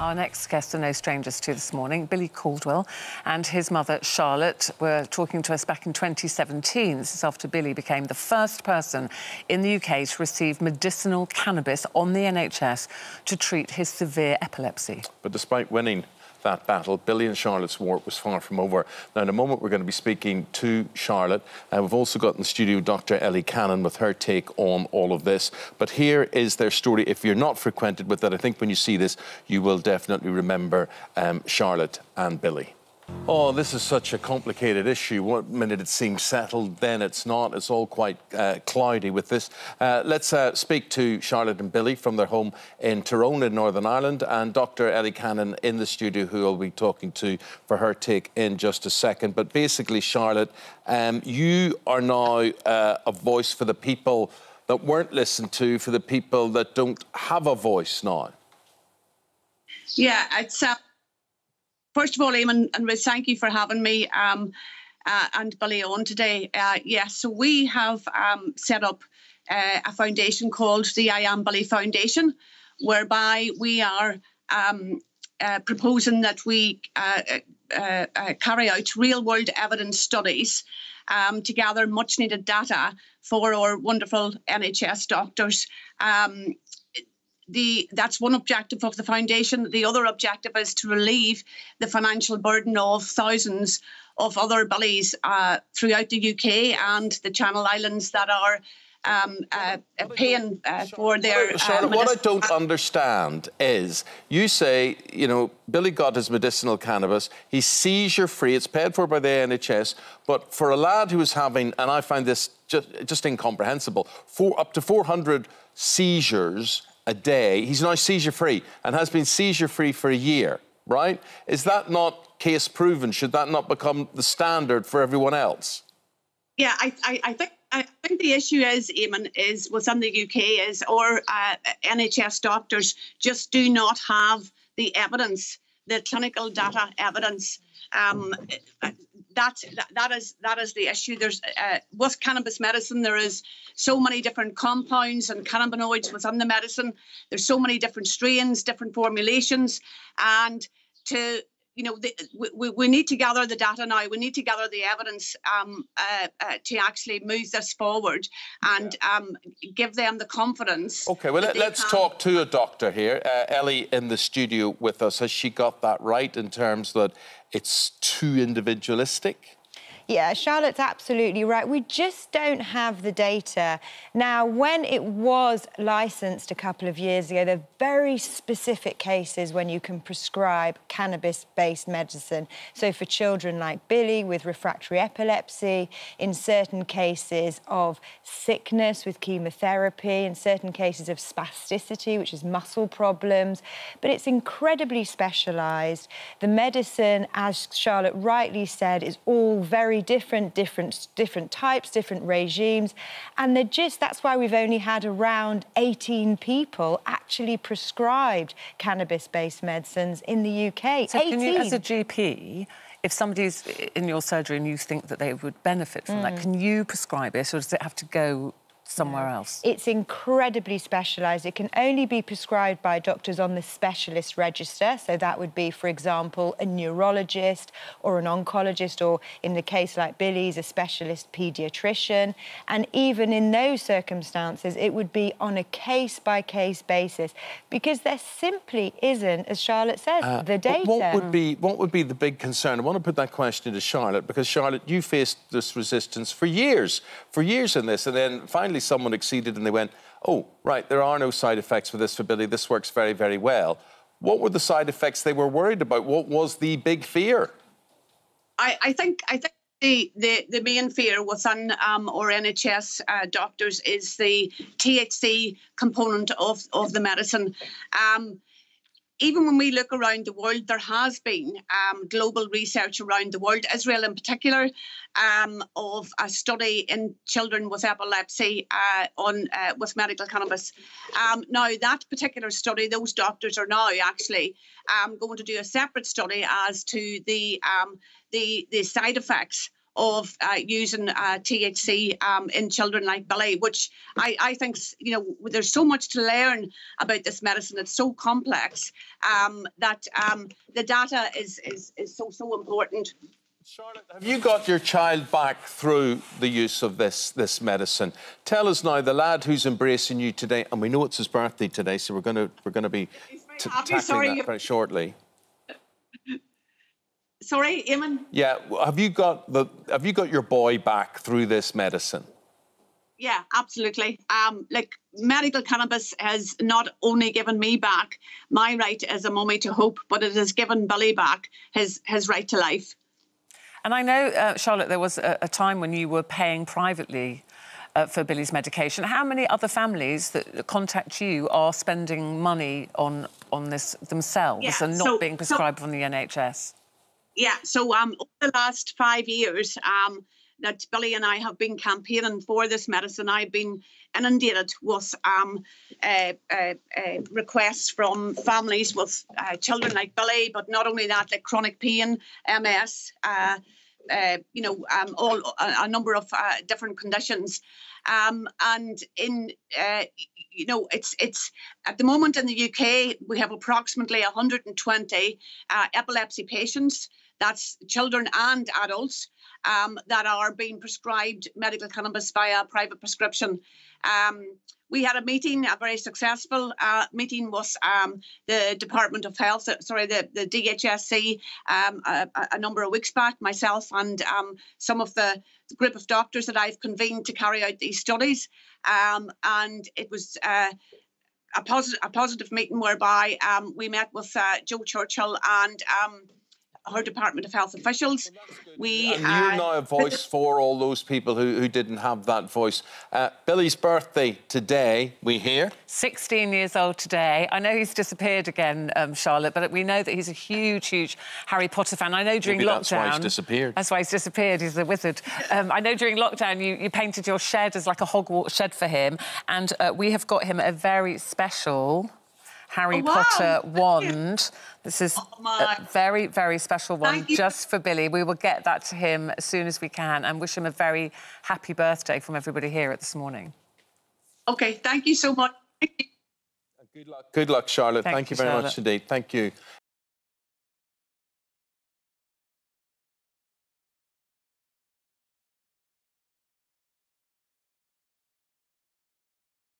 Our next guests are no strangers to this morning. Billy Caldwell and his mother, Charlotte, were talking to us back in 2017. This is after Billy became the first person in the UK to receive medicinal cannabis on the NHS to treat his severe epilepsy. But despite winning that battle, Billy and Charlotte's war was far from over. Now, in a moment, we're going to be speaking to Charlotte. We've also got in the studio Dr. Ellie Cannon with her take on all of this. But here is their story. If you're not frequented with that, I think when you see this, you will definitely remember Charlotte and Billy. Oh, this is such a complicated issue. One minute it seems settled, then it's not. It's all quite cloudy with this. Let's speak to Charlotte and Billy from their home in Tyrone in Northern Ireland, and Dr. Ellie Cannon in the studio, who I'll be talking to for her take in just a second. But basically, Charlotte, you are now a voice for the people that weren't listened to, for the people that don't have a voice now. Yeah, it's... First of all, Eamon and Ruth, thank you for having me and Billy on today. Yes, so we have set up a foundation called the I Am Billy Foundation, whereby we are proposing that we carry out real-world evidence studies to gather much-needed data for our wonderful NHS doctors. That's one objective of the foundation. The other objective is to relieve the financial burden of thousands of other Billies throughout the UK and the Channel Islands that are paying for their... Charlotte, what I don't understand is, you say, you know, Billy got his medicinal cannabis, he's seizure-free, it's paid for by the NHS, but for a lad who was having, and I find this just incomprehensible, up to 400 seizures a day, he's now seizure-free and has been seizure-free for a year, right? Is that not case proven? Should that not become the standard for everyone else? Yeah, I think the issue is, Eamon, is within the UK is our NHS doctors just do not have the evidence, the clinical data evidence. That is the issue. There's with cannabis medicine, there is so many different compounds and cannabinoids within the medicine. There's so many different strains, different formulations, and we need to gather the data now. We need to gather the evidence to actually move this forward and give them the confidence. OK, well, let's talk to a doctor here. Ellie in the studio with us. Has she got that right in terms that it's too individualistic? Yeah, Charlotte's absolutely right. We just don't have the data. Now, when it was licensed a couple of years ago, there are very specific cases when you can prescribe cannabis-based medicine. So for children like Billy with refractory epilepsy, in certain cases of sickness with chemotherapy, in certain cases of spasticity, which is muscle problems. But it's incredibly specialised. The medicine, as Charlotte rightly said, is all very different types, different regimes, and that's why we've only had around 18 people actually prescribed cannabis-based medicines in the UK. So 18. Can you, as a GP, if somebody's in your surgery and you think that they would benefit from that, can you prescribe it, or does it have to go somewhere else? It's incredibly specialised. It can only be prescribed by doctors on the specialist register. So that would be, for example, a neurologist or an oncologist, or in the case like Billy's, a specialist paediatrician. And even in those circumstances, it would be on a case-by-case basis, because there simply isn't, as Charlotte says, the data. What would be the big concern? I want to put that question to Charlotte, because, Charlotte, you faced this resistance for years in this, and then finally someone exceeded and they went, oh, right, there are no side effects for this for Billy, this works very, very well. What were the side effects they were worried about? What was the big fear? I think the main fear within our NHS doctors is the THC component of the medicine. Even when we look around the world, there has been global research around the world, Israel in particular, of a study in children with epilepsy with medical cannabis. Now, that particular study, those doctors are now actually going to do a separate study as to the side effects of using THC in children like Billy, which I think, you know, there's so much to learn about this medicine. It's so complex that the data is so important. Charlotte, have you got your child back through the use of this medicine? Tell us now, the lad who's embracing you today, and we know it's his birthday today, so we're going to be tackling that very shortly. Sorry, Eamon? Yeah, have you got your boy back through this medicine? Yeah, absolutely. Like, medical cannabis has not only given me back my right as a mummy to hope, but it has given Billy back his right to life. And I know, Charlotte, there was a time when you were paying privately for Billy's medication. How many other families that contact you are spending money on this themselves and not being prescribed from the NHS? Yeah, so over the last 5 years that Billy and I have been campaigning for this medicine, I've been inundated with requests from families with children like Billy, but not only that, like chronic pain, MS, you know, a number of different conditions. And in, you know, it's at the moment in the UK, we have approximately 120 epilepsy patients. That's children and adults that are being prescribed medical cannabis via private prescription. We had a meeting, a very successful meeting with the Department of Health, sorry, the DHSC, a number of weeks back, myself and some of the group of doctors that I've convened to carry out these studies. And it was a positive meeting whereby we met with Joe Churchill and her Department of Health officials. And you're now a voice for all those people who didn't have that voice. Billy's birthday today, we hear? 16 years old today. I know he's disappeared again, Charlotte, but we know that he's a huge, huge Harry Potter fan. I know during lockdown... that's why he's disappeared. That's why he's disappeared. He's a wizard. I know during lockdown you painted your shed as like a Hogwarts shed for him, and we have got him a very special Harry Potter wand. This is a very, very special one just for Billy. We will get that to him as soon as we can and wish him a very happy birthday from everybody here at This Morning. OK, thank you so much. Good luck, Charlotte. Thank you very Charlotte. much indeed. Thank you.